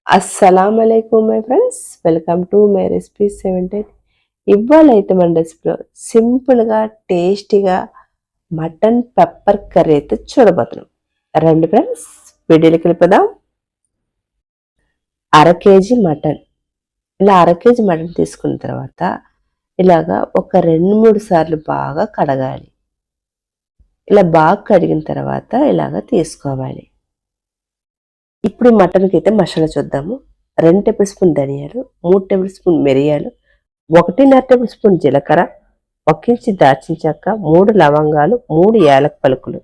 అస్సలం అలైకుమ్ my friends, welcome to my recipe 78. ఇవాళ అయితే మన రెసిపీలో సింపుల్గా టేస్టీగా మటన్ పెప్పర్ కర్రీ అయితే చూడబోతున్నాం. రండి ఫ్రెండ్స్, వీడియోకి వెళ్ళిపోదాం. అర కేజీ మటన్. ఇలా అర కేజీ మటన్ తీసుకున్న తర్వాత ఇలాగా ఒక 2-3 సార్లు బాగా కడగాలి. ఇలా బాగా కడిగిన తర్వాత ఇలాగా తీసుకోవాలి. ఇప్పుడు మటన్కి అయితే మసాలా చూద్దాము. 2 టేబుల్ స్పూన్ ధనియాలు, 3 టేబుల్ స్పూన్ మిరియాలు, 1.5 టేబుల్ స్పూన్ జీలకర్ర, 1 ఇంచు దాల్చిన చెక్క, 3 లవంగాలు, 3 యాలక్ పలుకులు.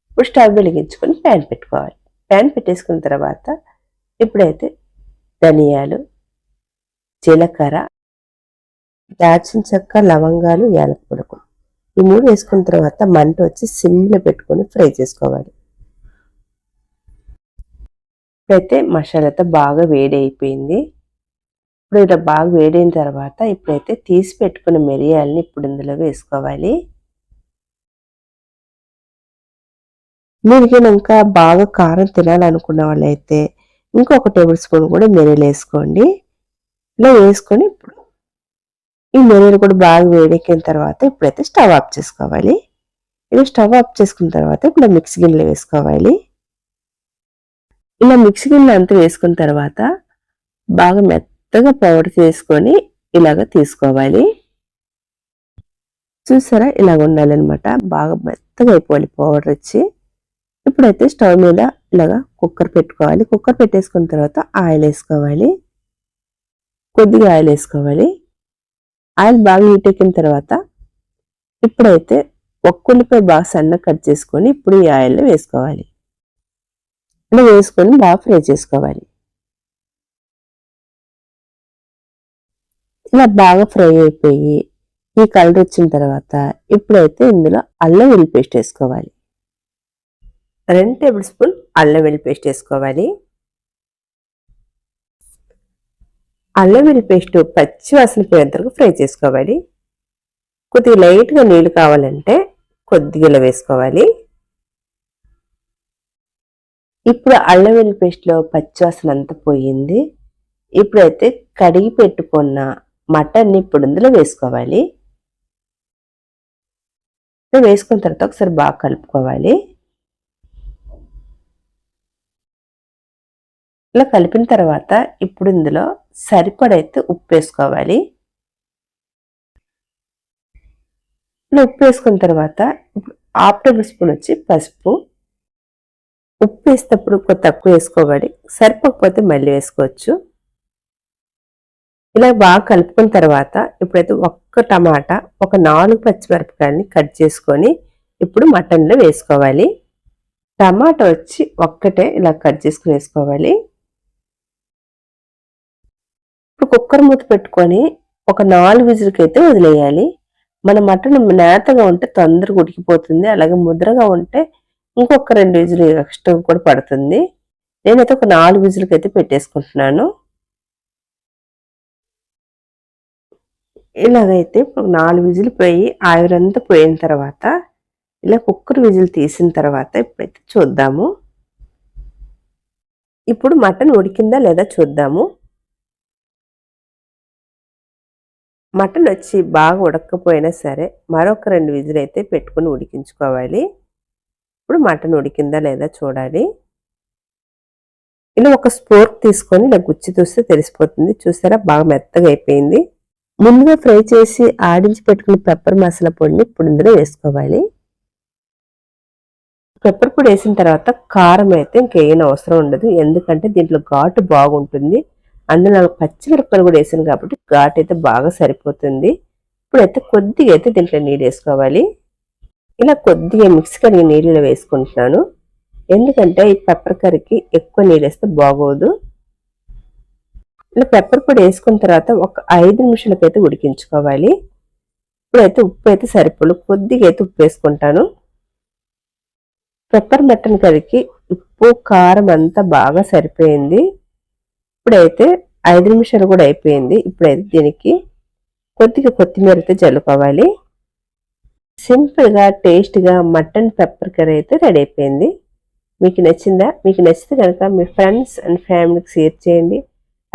ఇప్పుడు స్టవ్ వెలిగించుకొని ప్యాన్ పెట్టుకోవాలి. ప్యాన్ పెట్టేసుకున్న తర్వాత ఇప్పుడైతే ధనియాలు, జీలకర్ర, దాల్చిన చెక్క, లవంగాలు, యాలక్ పలుకులు ఈ 3 వేసుకున్న తర్వాత మంట వచ్చి సిమ్లో పెట్టుకొని ఫ్రై చేసుకోవాలి. ఇప్పుడైతే మసాలాతో బాగా వేడి అయిపోయింది. ఇప్పుడు ఇలా బాగా వేడైన తర్వాత ఇప్పుడైతే తీసి పెట్టుకున్న మిరియాలని ఇప్పుడు ఇందులో వేసుకోవాలి. మీరు ఇంకా బాగా కారం తినాలనుకున్న వాళ్ళైతే ఇంకొక టేబుల్ స్పూన్ కూడా మిరియాలు వేసుకోండి. ఇలా వేసుకొని ఇప్పుడు ఈ మిరియాలు కూడా బాగా వేడెక్కిన తర్వాత ఇప్పుడైతే స్టవ్ ఆఫ్ చేసుకోవాలి. ఇలా స్టవ్ ఆఫ్ చేసుకున్న తర్వాత ఇప్పుడు మిక్సీ గిన్నెలో వేసుకోవాలి. ఇలా మిక్సీ గిన్నె అంతా వేసుకున్న తర్వాత బాగా మెత్తగా పౌడర్ చేసుకొని ఇలాగ తీసుకోవాలి. చూసారా, ఇలాగ ఉండాలన్నమాట. బాగా మెత్తగా అయిపోవాలి పౌడర్ వచ్చి. ఇప్పుడైతే స్టవ్ మీద ఇలాగా కుక్కర్ పెట్టుకోవాలి. కుక్కర్ పెట్టేసుకున్న తర్వాత ఆయిల్ వేసుకోవాలి. కొద్దిగా ఆయిల్ వేసుకోవాలి. ఆయిల్ బాగా హీట్ ఎక్కిన తర్వాత ఇప్పుడైతే ఒక్క ఉల్లిపాయ బాగా సన్నగా కట్ చేసుకొని ఇప్పుడు ఈ ఆయిల్లో వేసుకోవాలి. ఇలా వేసుకొని బాగా ఫ్రై చేసుకోవాలి. ఇలా బాగా ఫ్రై అయిపోయి ఈ కలర్ వచ్చిన తర్వాత ఇప్పుడైతే ఇందులో అల్లం వెల్లుల్లి పేస్ట్ వేసుకోవాలి. 2 టేబుల్ స్పూన్ అల్లం వెల్లుల్లి పేస్ట్ వేసుకోవాలి. అల్లం వెల్లుల్లి పేస్ట్ పచ్చి వాసన పోయేంత వరకు ఫ్రై చేసుకోవాలి. కొద్దిగా లైట్గా నీళ్ళు కావాలంటే కొద్దిగా ఇలా వేసుకోవాలి. ఇప్పుడు అల్లం వెల్లుల్లి పేస్ట్లో పచ్చివాసన అంతా పోయింది. ఇప్పుడైతే కడిగి పెట్టుకున్న మటన్ని ఇప్పుడు ఇందులో వేసుకోవాలి. వేసుకున్న తర్వాత ఒకసారి బాగా కలుపుకోవాలి. ఇలా కలిపిన తర్వాత ఇప్పుడు ఇందులో సరిపడైతే ఉప్పు వేసుకోవాలి. ఇలా ఉప్పు వేసుకున్న తర్వాత ఇప్పుడు 1/2 టేబుల్ స్పూన్ వచ్చి పసుపు. ఉప్పు వేసేటప్పుడు తక్కువ వేసుకోవాలి, సరిపోకపోతే మళ్ళీ వేసుకోవచ్చు. ఇలా బాగా కలుపుకున్న తర్వాత ఇప్పుడైతే ఒక్క టమాటా, ఒక 4 పచ్చిమిరపకాయలని కట్ చేసుకొని ఇప్పుడు మటన్లో వేసుకోవాలి. టమాటా వచ్చి ఒక్కటే ఇలా కట్ చేసుకుని వేసుకోవాలి. ఇప్పుడు కుక్కర్ మూత పెట్టుకొని ఒక 4 విజిల్కి అయితే వదిలేయాలి. మన మటన్ నేతగా ఉంటే తొందరగా ఉడికిపోతుంది. అలాగే ముద్రగా ఉంటే ఇంకొక 2 విజిల్ ఎక్స్ట్రా కూడా పడుతుంది. నేనైతే ఒక 4 విజిల్కి అయితే పెట్టేసుకుంటున్నాను. ఇలాగైతే ఇప్పుడు 4 విజిల్ పోయి ఆవిరంతా పోయిన తర్వాత ఇలా కుక్కర్ విజిల్ తీసిన తర్వాత ఇప్పుడైతే చూద్దాము. ఇప్పుడు మటన్ ఉడికిందా లేదా చూద్దాము. మటన్ వచ్చి బాగా ఉడకపోయినా సరే మరొక 2 విజిల్ అయితే పెట్టుకుని ఉడికించుకోవాలి. ఇప్పుడు మటన్ ఉడికిందా లేదా చూడాలి. ఇలా ఒక స్పోర్క్ తీసుకొని ఇలా గుచ్చి చూస్తే తెలిసిపోతుంది. చూసారా, బాగా మెత్తగా అయిపోయింది. ముందుగా ఫ్రై చేసి ఆడించి పెట్టుకున్న పెప్పర్ మసాలా పొడిని ఇప్పుడు ఇందులో వేసుకోవాలి. పెప్పర్ పొడి వేసిన తర్వాత కారం అయితే ఇంకేం అవసరం ఉండదు, ఎందుకంటే దీంట్లో ఘాటు బాగుంటుంది. అందులో పచ్చిమిరపకాయలు కూడా వేసాను కాబట్టి ఘాటు అయితే బాగా సరిపోతుంది. ఇప్పుడైతే కొద్దిగా అయితే దీంట్లో నీళ్ళు వేసుకోవాలి. ఇలా కొద్దిగా మిక్స్ కడిగి నీళ్ళు వేసుకుంటున్నాను, ఎందుకంటే ఈ పెప్పర్ కర్రీకి ఎక్కువ నీళ్ళు వేస్తే బాగోదు. ఇలా పెప్పర్ పొడి వేసుకున్న తర్వాత ఒక 5 నిమిషాలకైతే ఉడికించుకోవాలి. ఇప్పుడైతే ఉప్పు అయితే సరిపోదు, కొద్దిగా అయితే ఉప్పు వేసుకుంటాను. పెప్పర్ మటన్ కర్రీకి ఉప్పు కారం అంతా బాగా సరిపోయింది. ఇప్పుడైతే 5 నిమిషాలు కూడా అయిపోయింది. ఇప్పుడైతే దీనికి కొద్దిగా కొత్తిమీర అయితే చల్లుకోవాలి. సింపుల్గా టేస్ట్గా మటన్ పెప్పర్ కర్రీ అయితే రెడీ అయిపోయింది. మీకు నచ్చిందా? మీకు నచ్చితే కనుక మీ ఫ్రెండ్స్ అండ్ ఫ్యామిలీకి షేర్ చేయండి.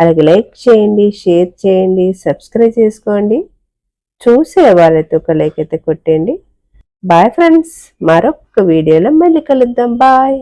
అలాగే లైక్ చేయండి, షేర్ చేయండి, సబ్స్క్రైబ్ చేసుకోండి. చూసే వాళ్ళైతే ఒక లైక్ అయితే కొట్టండి. బాయ్ ఫ్రెండ్స్, మరొక వీడియోలో మళ్ళీ కలుద్దాం. బాయ్.